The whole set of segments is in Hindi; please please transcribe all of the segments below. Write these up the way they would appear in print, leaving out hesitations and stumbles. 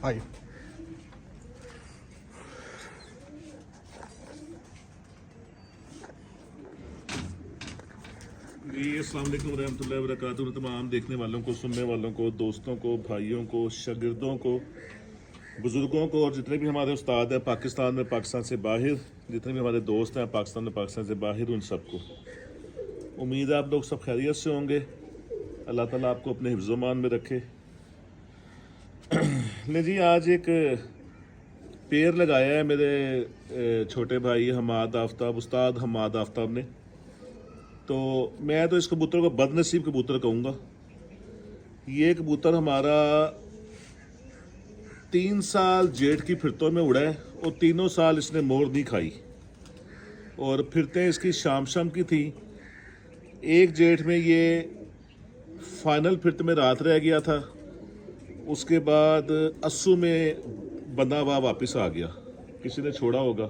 आइए। जी अस्सलाम वालेकुम रहमतुल्लाहि व बरकातुहू। तमाम देखने वालों को, सुनने वालों को, दोस्तों को, भाइयों को, शागिर्दों को, बुज़ुर्गों को और जितने भी हमारे उस्ताद हैं पाकिस्तान में, पाकिस्तान से बाहर, जितने भी हमारे दोस्त हैं पाकिस्तान में, पाकिस्तान से बाहर, उन सबको उम्मीद है आप लोग सब खैरियत से होंगे। अल्लाह ताला आपको अपने हिफ्ज़-ओ-मान में रखे। ने जी आज एक पेड़ लगाया है मेरे छोटे भाई हमाद आफ्ताब, उस्ताद हमाद आफ्ताब ने। तो मैं तो इस कबूतर को बदनसीब कबूतर कहूँगा। ये कबूतर हमारा 3 साल जेठ की फिरतों में उड़ा है और तीनों साल इसने मोर नहीं खाई और फिरतें इसकी शाम शाम की थी। एक जेठ में ये फाइनल फिरत में रात रह गया था, उसके बाद अस्सू में बंधा हुआ वापस आ गया, किसी ने छोड़ा होगा।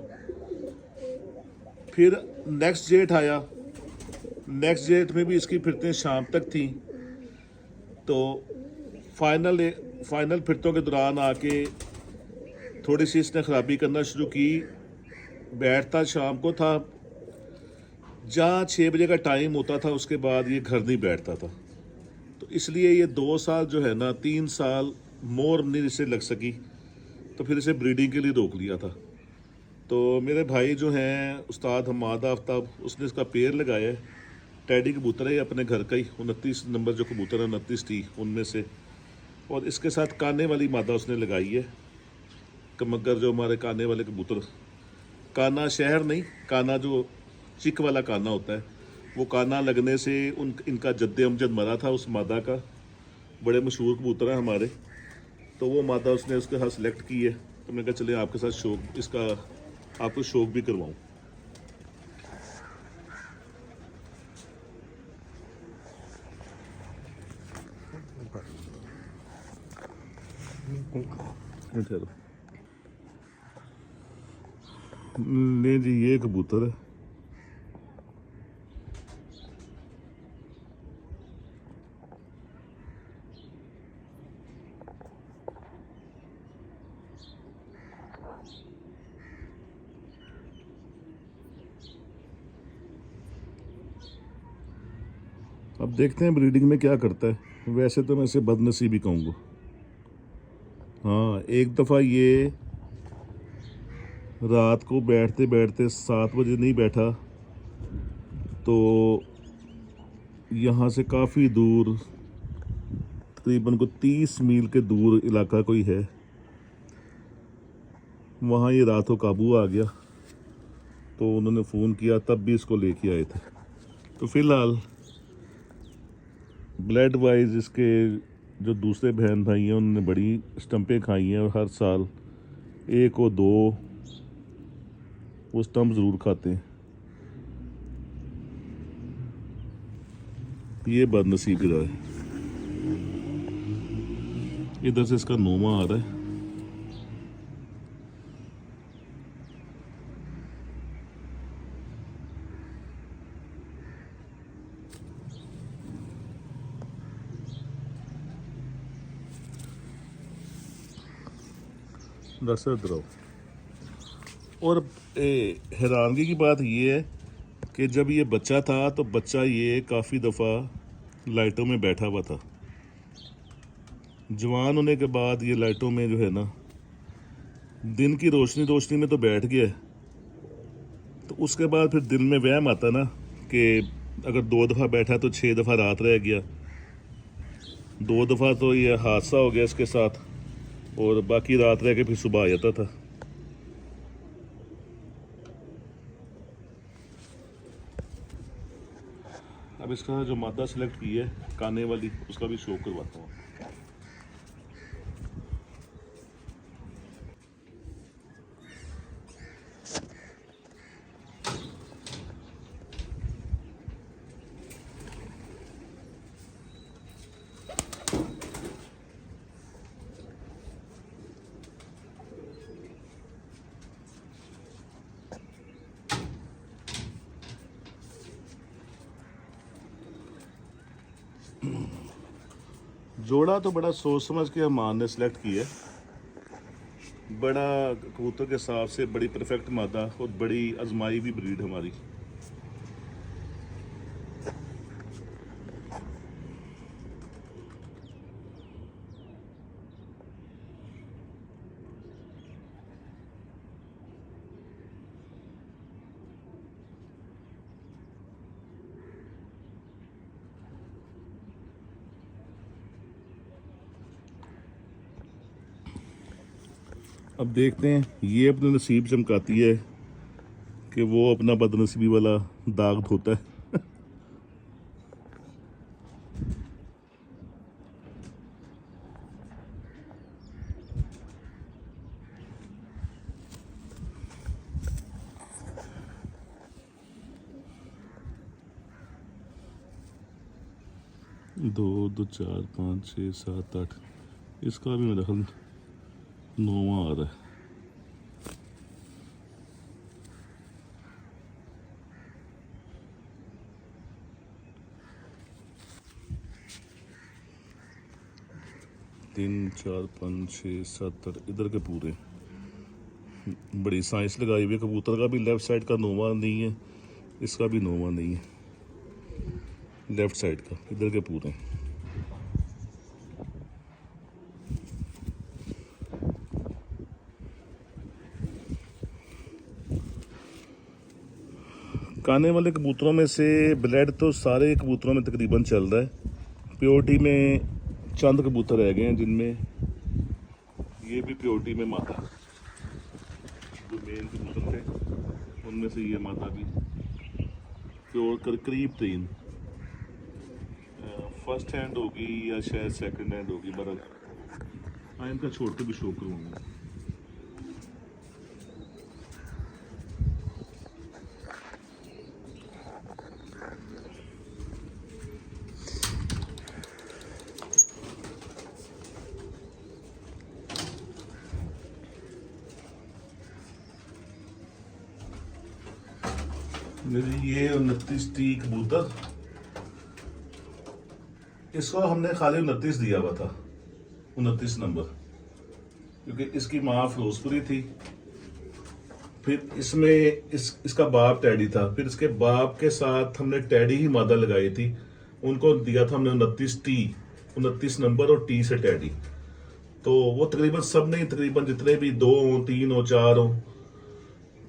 फिर नेक्स्ट जेठ आया, नेक्स्ट जेठ में भी इसकी फिरतें शाम तक थी। तो फाइनल फिरतों के दौरान आके थोड़ी सी इसने ख़राबी करना शुरू की। बैठता शाम को था, जहाँ 6 बजे का टाइम होता था उसके बाद ये घर नहीं बैठता था। तो इसलिए ये 2 साल जो है ना, 3 साल मोर नहीं इसे लग सकी, तो फिर इसे ब्रीडिंग के लिए रोक लिया था। तो मेरे भाई जो हैं उस्ताद हमाद आफ्ताब, उसने इसका पेड़ लगाया है। टैडी कबूतर है अपने घर का ही, 29 नंबर जो कबूतर है, 29 टी उनमें से। और इसके साथ काने वाली मादा उसने लगाई है, कमगर जो हमारे काने वाले कबूतर, काना शहर नहीं, काना जो चिक वाला काना होता है, वो काना लगने से इनका जद्दे अमजद मरा था उस मादा का। बड़े मशहूर कबूतर हैं हमारे। तो वो मादा उसने उसके साथ सेलेक्ट की है। तो मैंने कहा चले आपके साथ शौक, इसका आपको शौक भी करवाऊँ। ले जी ये कबूतर है। अब देखते हैं ब्रीडिंग में क्या करता है। वैसे तो मैं इसे बदनसीब ही कहूँगा। हाँ, एक दफ़ा ये रात को बैठते बैठते 7 बजे नहीं बैठा, तो यहाँ से काफ़ी दूर, तकरीबन को 30 मील के दूर इलाका कोई है, वहाँ ये रात को काबू आ गया। तो उन्होंने फ़ोन किया, तब भी इसको लेके आए थे। तो फ़िलहाल ब्लड वाइज इसके जो दूसरे बहन भाई हैं उन्होंने बड़ी स्टंपें खाई हैं और हर साल 1 और 2 वो स्टंप ज़रूर खाते हैं। ये बदनसीब रहा है। इधर से इसका नोमा आ रहा है। दरअसल इधर। और हैरानगी की बात ये है कि जब ये बच्चा था तो बच्चा ये काफ़ी दफ़ा लाइटों में बैठा हुआ था। जवान होने के बाद ये लाइटों में जो है ना, दिन की रोशनी रोशनी में तो बैठ गया है। तो उसके बाद फिर दिल में वहम आता ना कि अगर 2 दफ़ा बैठा तो 6 दफ़ा रात रह गया। 2 दफ़ा तो ये हादसा हो गया इसके साथ और बाकी रात रह के फिर सुबह आ जाता था। अब इसका जो मादा सेलेक्ट की है काने वाली, उसका भी शो करवाता हूँ। जोड़ा तो बड़ा सोच समझ के हमान ने सेलेक्ट किया है। बड़ा कबूतर के हिसाब से बड़ी परफेक्ट मादा और बड़ी आजमाई हुई ब्रीड हमारी। अब देखते हैं ये अपने नसीब चमकाती है कि वो अपना बदनसीबी वाला दाग धोता है। दो दो 4 5 6 7 8, इसका भी मेरा ख्याल 9वां आ रहा है। तीन 4 5 6 7 8 इधर के पूरे। बड़ी साइंस लगाई हुई है कबूतर का भी। लेफ्ट साइड का 9वां नहीं है, इसका भी 9वां नहीं है। लेफ्ट साइड का इधर के पूरे। काने वाले कबूतरों में से ब्लड तो सारे कबूतरों में तकरीबन चल रहा है। प्योरिटी में चंद कबूतर रह गए हैं जिनमें ये भी प्योरिटी में मादा, जो मेन कबूतर थे उनमें से ये मादा भी प्योर कर करीब 3 फर्स्ट हैंड होगी या शायद सेकंड हैंड होगी। बरल इनका छोड़ के भी शो करूँगा। ये 29 टी कबूतर, इसको हमने खाली 29 दिया हुआ था, 29 नंबर, क्योंकि इसकी माँ फिरोजपुरी थी। फिर इसमें इसका बाप टैडी था। फिर इसके बाप के साथ हमने टैडी ही मादा लगाई थी, उनको दिया था हमने 29 टी, 29 नंबर और टी से टैडी। तो वो तकरीबन सब नहीं, तकरीबन जितने भी 2 हो 3 हो 4 हो,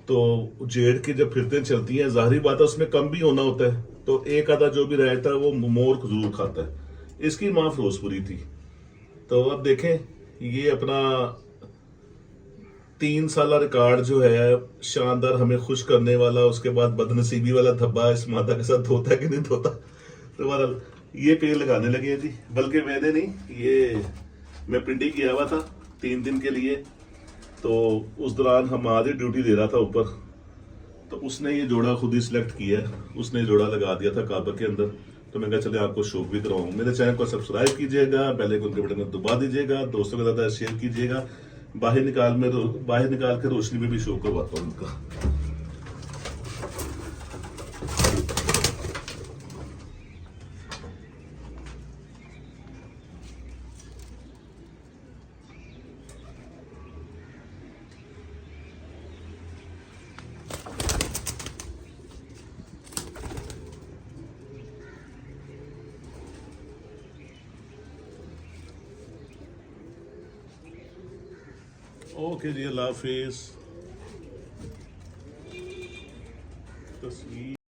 तो जेड़ के जब फिरते चलती हैं, जाहिर बात है उसमें कम भी होना होता है, तो एक आधा जो भी रहता है वो मोर जरूर खाता है। इसकी माँ फिरोजपुरी थी। तो अब देखें ये अपना 3 साल रिकॉर्ड जो है शानदार, हमें खुश करने वाला, उसके बाद बदनसीबी वाला धब्बा इस माता के साथ धोता है कि नहीं धोता। तो बहरहाल ये पेड़ लगाने लगे हैं जी, बल्कि मैंने नहीं, ये मैं पिंडी किया हुआ था 3 दिन के लिए। तो उस दौरान हमारी ड्यूटी दे रहा था ऊपर, तो उसने ये जोड़ा खुद ही सिलेक्ट किया है, उसने जोड़ा लगा दिया था काबा के अंदर। तो मैं कहा चले आपको शौक भी कराऊं। मेरे चैनल को सब्सक्राइब कीजिएगा, बेल आइकन के बटन को दबा दीजिएगा, दोस्तों के साथ शेयर कीजिएगा। बाहर निकाल के रोशनी में भी शौक करवाता हूँ उनका। ओके जी, अल्लाह हाफिज़। तस्वीर